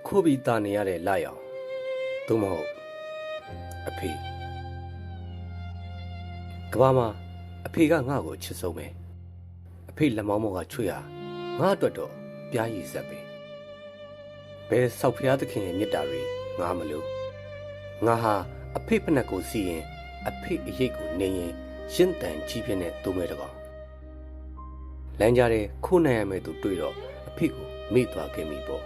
ခိုးပြီးတာနေရတဲ့လာရောင်သို့မဟုတ်အဖေကဘာမှာအဖေကငါ့ကိုချစ်ဆုံးပဲအဖေလက်မောင်းမောကချွေရငါအတွက်တော့ပြားရည်ဆက်ပဲဘယ်ဆောက်ဖျားသခင်ရဲ့မြတ်တာတွေငါမလို့ငါဟာအဖေဖက်နှက်ကိုစီးရင်အဖေအရေးကိုနေရင်ရှင်းတန်ကြီးပြင်းတဲ့သူမဲတကောင်လမ်းကြတဲ့ခိုးနိုင်ရမယ်သူတွေ့တော့အဖေကိုမေ့သွားခဲ့မိပေါ့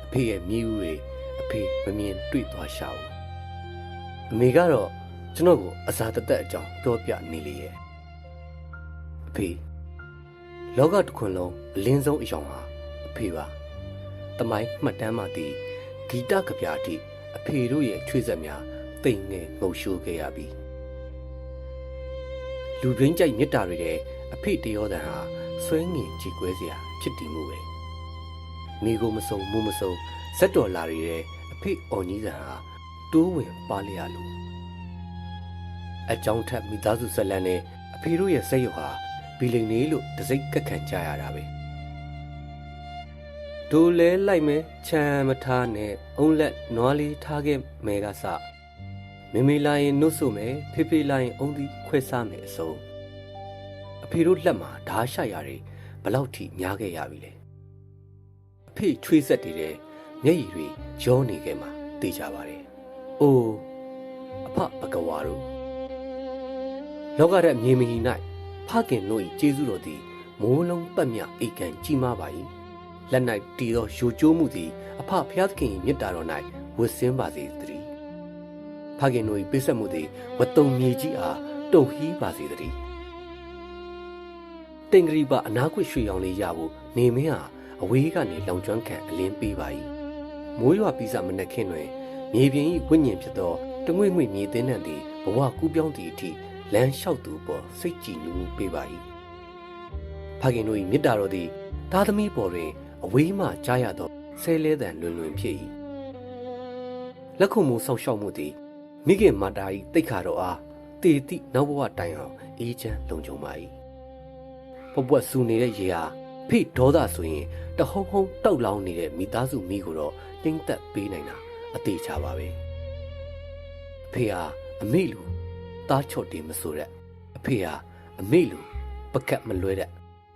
အဖေရဲ့မြည်ဦးတွေအဖေမမြင်တွေ့သွားရှာဘူးအမေကတော့ကျွန်တော်ကိုအစာတသက်အကြောင်းပြောပြနေလေရဲ့အဖေလောကတစ်ခွင်လုံးအလင်းဆုံးအယောင်ဟာအဖေပါတမိုင်းမှတ်တမ်းမှတည်ဂီတကဗျာတိအဖေတို့ရဲ့ချွေးဆက်များတိမ်ငယ်ငုံရှိုးခဲ့ရပြီလူရင်းကြိုက်မြတ်တာတွေတဲ့အဖေတရောတန်ဟာဆွဲငင်ကြည်ကွဲစရာဖြစ်တည်မှုပဲမိကိုမစုံမှုမစုံဇက်တော်လာတွေတဲ့အဖေအော်ကြီးစံဟာတိုးဝင်ပါလျာလို့အကြောင်းထက်မိသားစုဆက်လန်းနဲ့အဖေတို့ရဲ့စက်ရုပ်ဟာဘီလိန်နေလို့တစိမ့်ကက်ခံကြရတာပဲဒိုလဲလိုက်မဲချမ်းမထားနဲ့အုံးလက်နွားလေးထားခဲ့မဲကစမေမေလာရင်နှုတ်ဆုမယ်ဖေဖေလာရင်အုံးသီးခွဲစားမယ်အစုံအဖေတို့လက်မှာဓာရှရတယ်ဘလောက်ထိများခဲ့ရပြီလဲအဖေချွေးဆက်တည်တဲ့မျက်ရည်တွေရောနေခဲ့မှာသိကြပါတယ်အိုးအဖဘဂဝါတို့လောကရမြေမကြီး၌ဖခင်တို့၏ကျေးဇူးတော်သည်မိုးလုံးပတ်မြအိတ်ကန်ကြီးမားပါ၏လက်၌တည်သောရိုကျိုးမှုသည်အဖဖျားသခင်၏မြတ်တာတော်၌ဝတ်ဆင်းပါစေတည်းဖခင်တို့၏ပိဆက်မှုသည်ဝတ်တုံမြေကြီးအားတုံဟီးပါစေတည်းတင်္ဂရိပအနာခွေရွှေရောင်လေးရဖို့နေမင်းဟာအဝေးကနေလောင်ကျွမ်းခံအလင်းပေးပါ၏မိုးရွာပြီးစမနက်ခင်းတွင်မြေပြင်၏ဝိညာဉ်ဖြစ်သောတငွေ့ငွေ့မြေသင်းနှံသည်ဘဝကူးပြောင်းသည့်အထိလမ်းလျှောက်သူပေါ်စိတ်ကြည်နူးပေးပါ၏ဖခင်တို့၏မေတ္တာတော်သည်သားသမီးပေါ်တွင်အဝေးမှကြားရသောဆဲလဲသံလွင်လွင်ဖြစ်၏လက်ခုံမူဆောက်ရှောက်မှုသည်မိခင်မာတာ၏တိတ်ခါတော်အားတည်သည့်နောက်ဘဝတိုင်အောင်အေးချမ်းလုံခြုံပါ၏ဘပွက်ဆူနေတဲ့ရေဟာဖိဒေါသဆိုရင်တဟုံဟုံတောက်လောင်းနေတဲ့မိသားစုမိကိုတော့တင်းသက်ပေးနိုင်တာအသေးချပါပဲအဖေဟာအမေလူသားချော့တယ်မဆိုတဲ့အဖေဟာအမေလူပကတ်မလွဲတဲ့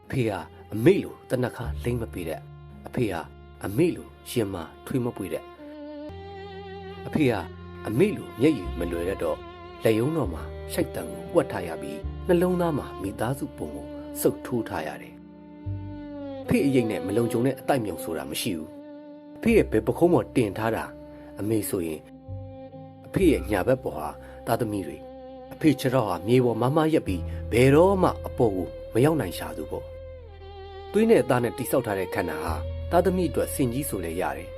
အဖေဟာအမေလူတနခါလိမ့်မပေးတဲ့အဖေဟာအမေလူရှင်မထွေးမပွေတဲ့အဖေဟာအမေလူမျက်ရည်မလွယ်တော့လက်ယုံတော်မှာရှိုက်တံကိုဝတ်ထားရပြီးနှလုံးသားမှာမိသားစုပုံကိုစုပ်ထိုးထားရတယ်ဖေးအရင်နဲ့မလုံခြုံတဲ့အတိုက်မြုံဆိုတာမရှိဘူးအဖေရဲ့ဘယ်ပခုံးပေါ်တင်ထားတာအမေဆိုရင်အဖေရဲ့ညာဘက်ပေါ်ဟာသားသမီးတွေအဖေခြေထောက်ဟာမြေပေါ်မမရက်ပြီးဘယ်တော့မှအပေါ်ကိုမရောက်နိုင်ရှာသူပေါ့သွေးနဲ့အသားနဲ့တိဆောက်ထားတဲ့ခန္ဓာဟာသားသမီးအတွက်စင်ကြီးဆိုလဲရတယ်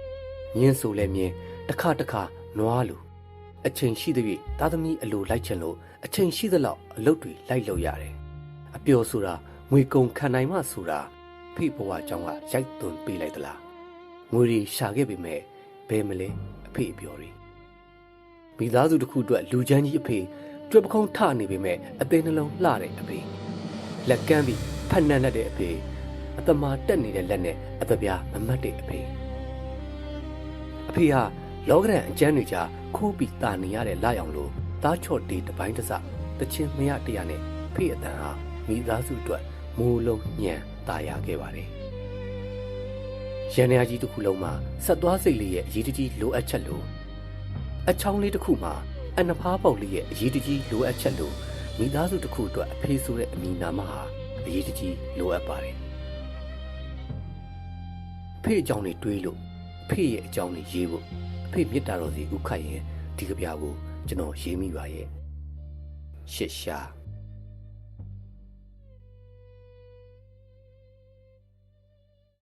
မြင်းဆိုလဲမြင်းတစ်ခါတစ်ခါနွားလိုအချိန်ရှိသဖြင့်သားသမီးအလိုလိုက်ချင်လို့အချိန်ရှိသလောက်အလုပ်တွေလိုက်လုပ်ရတယ်အပျော်ဆိုတာငွေကုန်ခံနိုင်မှဆိုတာဖိဘဝကြောင့်ကရိုက်သွင်းပေးလိုက်သလားငွေတွေရှာခဲ့ပေမဲ့ဘယ်မလဲအဖေအပျော်တွေမိသားစုတစ်ခုအတွက်လူချမ်းကြီးအဖေကြွက်ပခုံးထနေပေမဲ့အသေးနှလုံးလှတဲ့အဖေလက်ကမ်းပြီးဖက်နှံ့တဲ့အဖေအသမာတက်နေတဲ့လက်နဲ့အသပြားမမတ်တဲ့အဖေအဖေဟာလောကရန်အကျမ်းတွေကြားခိုးပြီးတာနေရတဲ့လာရောင်လိုသားချော့တေးတစ်ပိုင်းတစ်စတချင်းမရတရားနဲ့ဖေအတန်ဟာမိသားစုအတွက်မိုးလုံးညံตายရခဲ့ပါတယ်ရန်ရာကြီးတစ်ခုလုံးမှာဆက်သွားစိတ်လေးရဲ့အရေးတကြီးလိုအပ်ချက်လို့အချောင်းလေးတစ်ခုမှာအနှဖားပေါက်လေးရဲ့အရေးတကြီးလိုအပ်ချက်လို့မိသားစုတစ်ခုအတွက်အဖေဆိုတဲ့အမည်နာမဟာအရေးတကြီးလိုအပ်ပါတယ်ဖေအကြောင်းလေးတွေးလို့ဖေရဲ့အကြောင်းလေးရေးဖို့အဖေမေတ္တာတော်စီဥခိုက်ရင်ဒီကဗျာကိုကျွန်တော်ရေးမိပါရဲ့ရှစ်ရှား